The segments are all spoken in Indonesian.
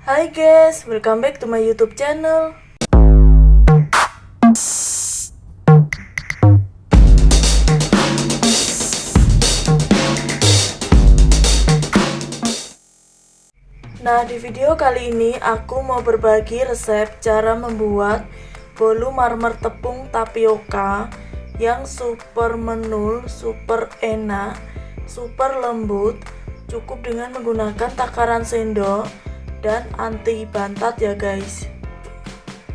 Hai guys, welcome back to my YouTube channel. Nah, di video kali ini aku mau berbagi resep cara membuat bolu marmer tepung tapioka yang super menul, super enak, super lembut, cukup dengan menggunakan takaran sendok dan anti bantat ya guys.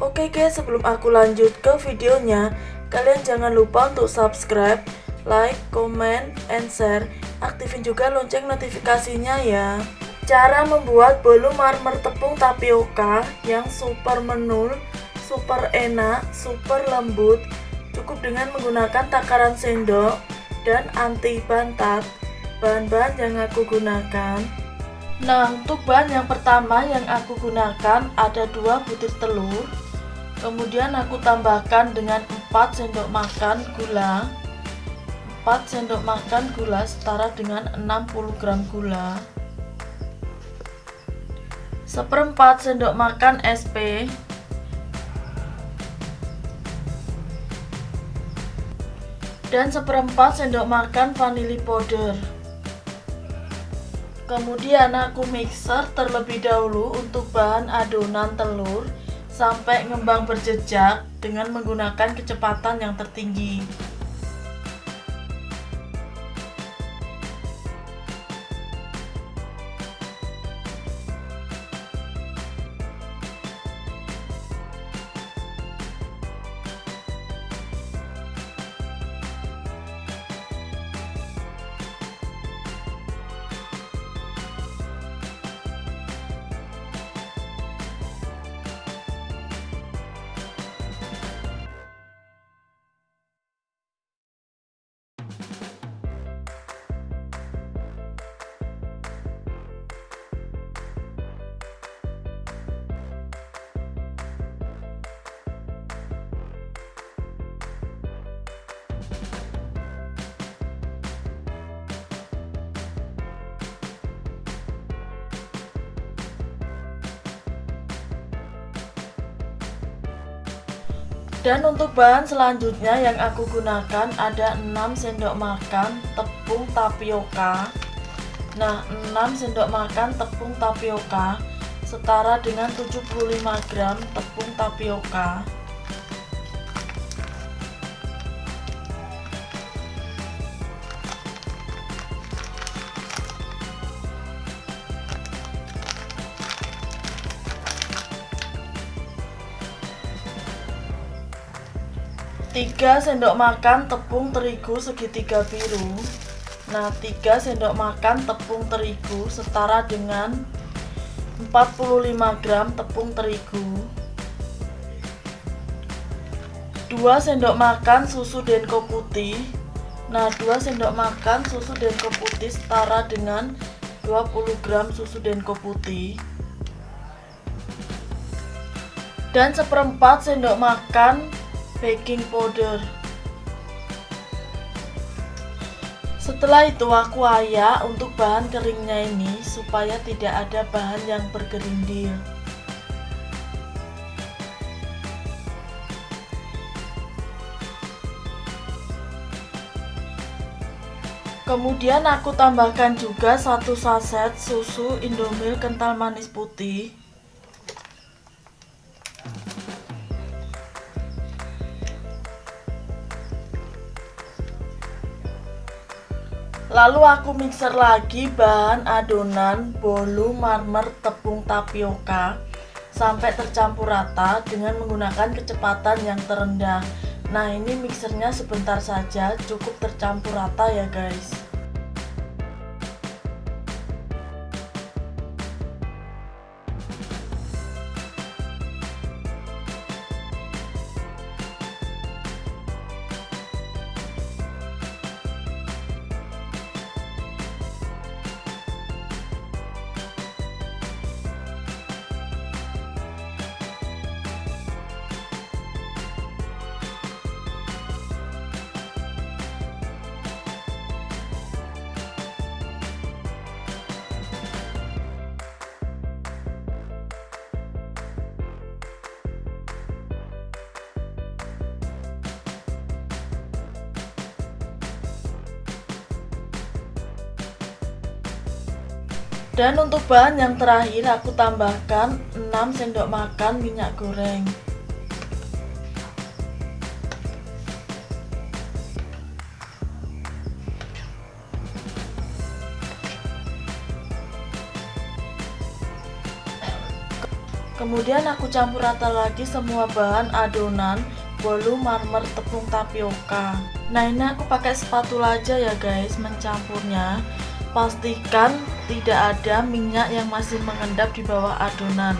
Oke guys, sebelum aku lanjut ke videonya, kalian jangan lupa untuk subscribe, like, comment, and share. Aktifin juga lonceng notifikasinya ya. Cara membuat bolu marmer tepung tapioka yang super menul, super enak, super lembut, cukup dengan menggunakan takaran sendok dan anti bantat. Bahan-bahan yang aku gunakan. Nah, untuk bahan yang pertama yang aku gunakan ada 2 butir telur. Kemudian aku tambahkan dengan 4 sendok makan gula. 4 sendok makan gula setara dengan 60 gram gula. 1/4 sendok makan SP. Dan 1/4 sendok makan vanili powder. Kemudian aku mixer terlebih dahulu untuk bahan adonan telur sampai ngembang berjejak dengan menggunakan kecepatan yang tertinggi. Dan untuk bahan selanjutnya yang aku gunakan ada 6 sendok makan tepung tapioka. Nah, 6 sendok makan tepung tapioka setara dengan 75 gram tepung tapioka. Tiga sendok makan tepung terigu segitiga biru. Nah, 3 sendok makan tepung terigu setara dengan 45 gram tepung terigu. 2 sendok makan susu denko putih. Nah, 2 sendok makan susu denko putih setara dengan 20 gram susu denko putih. Dan 1/4 sendok makan baking powder. Setelah itu aku ayak untuk bahan keringnya ini supaya tidak ada bahan yang bergerindil. Kemudian aku tambahkan juga 1 saset susu Indomilk kental manis putih. Lalu aku mixer lagi bahan adonan bolu marmer tepung tapioka sampai tercampur rata dengan menggunakan kecepatan yang terendah. Nah, ini mixernya sebentar saja, cukup tercampur rata ya guys. Dan untuk bahan yang terakhir aku tambahkan 6 sendok makan minyak goreng. Kemudian aku campur rata lagi semua bahan adonan bolu marmer tepung tapioka. Nah, ini aku pakai spatula aja ya guys mencampurnya. Pastikan tidak ada minyak yang masih mengendap di bawah adonan.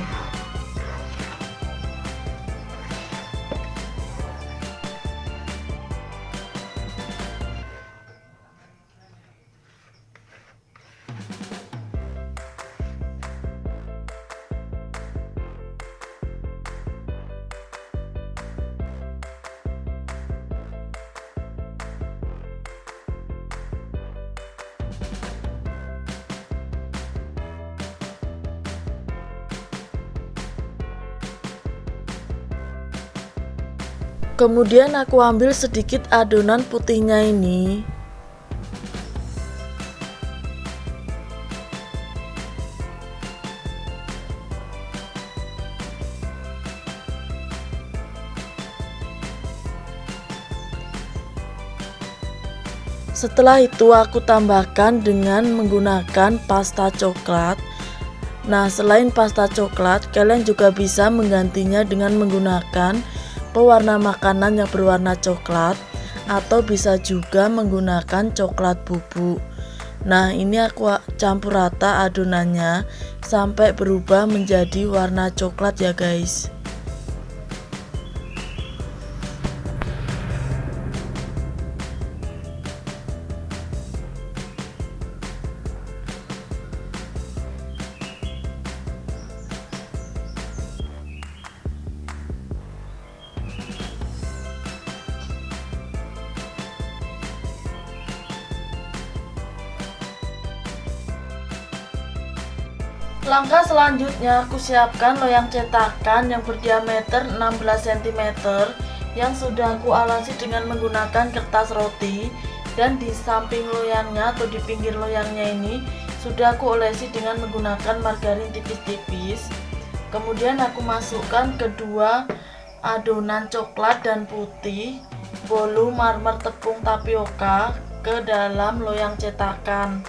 Kemudian aku ambil sedikit adonan putihnya ini. Setelah itu aku tambahkan dengan menggunakan pasta coklat. Nah, selain pasta coklat, kalian juga bisa menggantinya dengan menggunakan pewarna makanan yang berwarna coklat, atau bisa juga menggunakan coklat bubuk. Nah, ini aku campur rata adonannya sampai berubah menjadi warna coklat ya guys. Langkah selanjutnya aku siapkan loyang cetakan yang berdiameter 16 cm yang sudah aku alasi dengan menggunakan kertas roti, dan di samping loyangnya atau di pinggir loyangnya ini sudah aku olesi dengan menggunakan margarin tipis-tipis. Kemudian aku masukkan kedua adonan coklat dan putih bolu marmer tepung tapioka ke dalam loyang cetakan.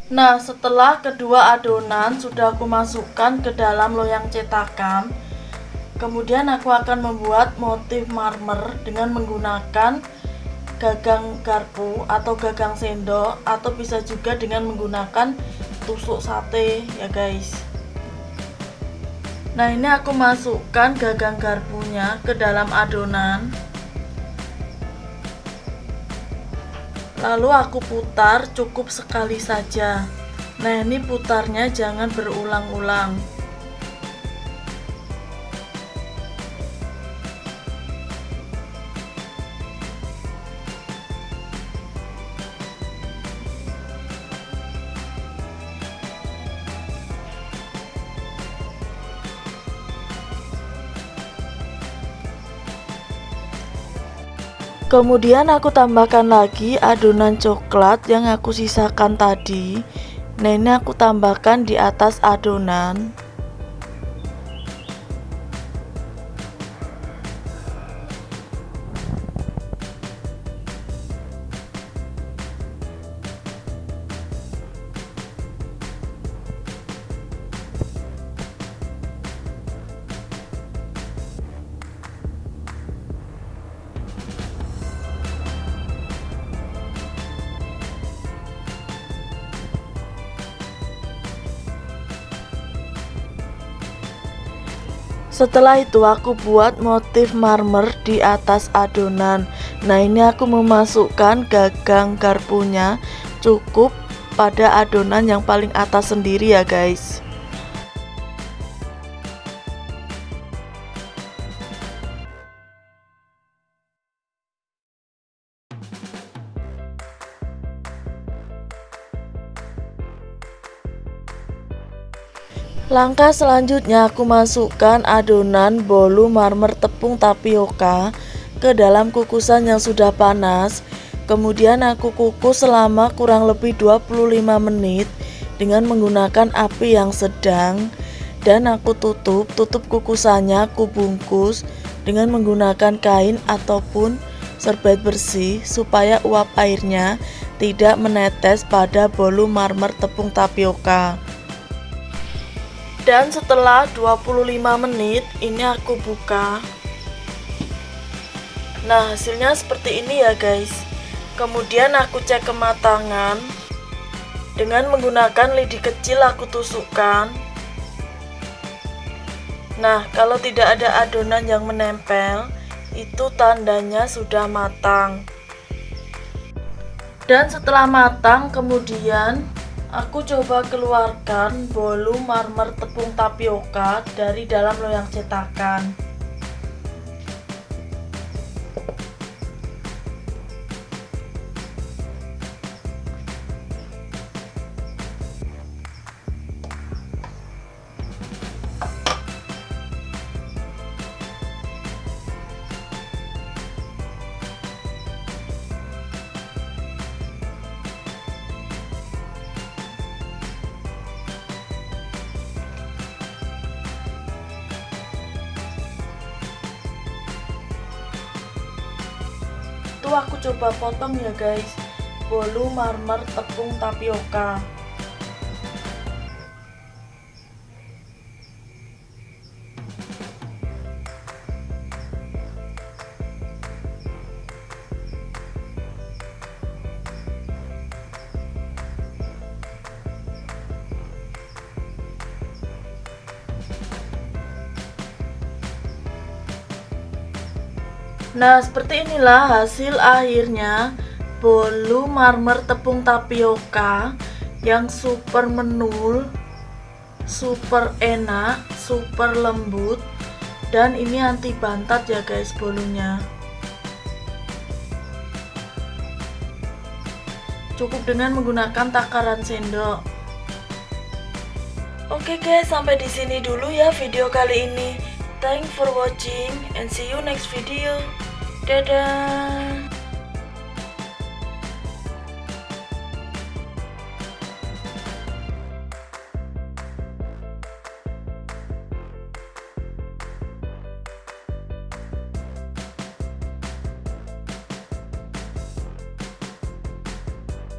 Nah, setelah kedua adonan sudah aku masukkan ke dalam loyang cetakan, kemudian aku akan membuat motif marmer dengan menggunakan gagang garpu atau gagang sendok, atau bisa juga dengan menggunakan tusuk sate ya guys. Nah, ini aku masukkan gagang garpunya ke dalam adonan, lalu aku putar cukup sekali saja. Nah, ini putarnya jangan berulang-ulang. Kemudian aku tambahkan lagi adonan coklat yang aku sisakan tadi. Nah, ini aku tambahkan di atas adonan. Setelah itu aku buat motif marmer di atas adonan. Nah, ini aku memasukkan gagang garpunya cukup pada adonan yang paling atas sendiri ya guys. Langkah selanjutnya aku masukkan adonan bolu marmer tepung tapioka ke dalam kukusan yang sudah panas. Kemudian aku kukus selama kurang lebih 25 menit dengan menggunakan api yang sedang, dan aku tutup kukusannya, aku bungkus dengan menggunakan kain ataupun serbet bersih supaya uap airnya tidak menetes pada bolu marmer tepung tapioka. Dan setelah 25 menit ini aku buka. Nah, hasilnya seperti ini ya guys. Kemudian aku cek kematangan dengan menggunakan lidi kecil, aku tusukkan. Nah, kalau tidak ada adonan yang menempel, itu tandanya sudah matang. Dan setelah matang, kemudian aku coba keluarkan bolu marmer tepung tapioka dari dalam loyang cetakan. Itu aku coba potong ya guys, bolu marmer tepung tapioka. Nah, seperti inilah hasil akhirnya bolu marmer tepung tapioka yang super menul, super enak, super lembut, dan ini anti bantat ya guys bolunya. Cukup dengan menggunakan takaran sendok. Oke guys, sampai di sini dulu ya video kali ini. Thanks for watching and see you next video. Dadah.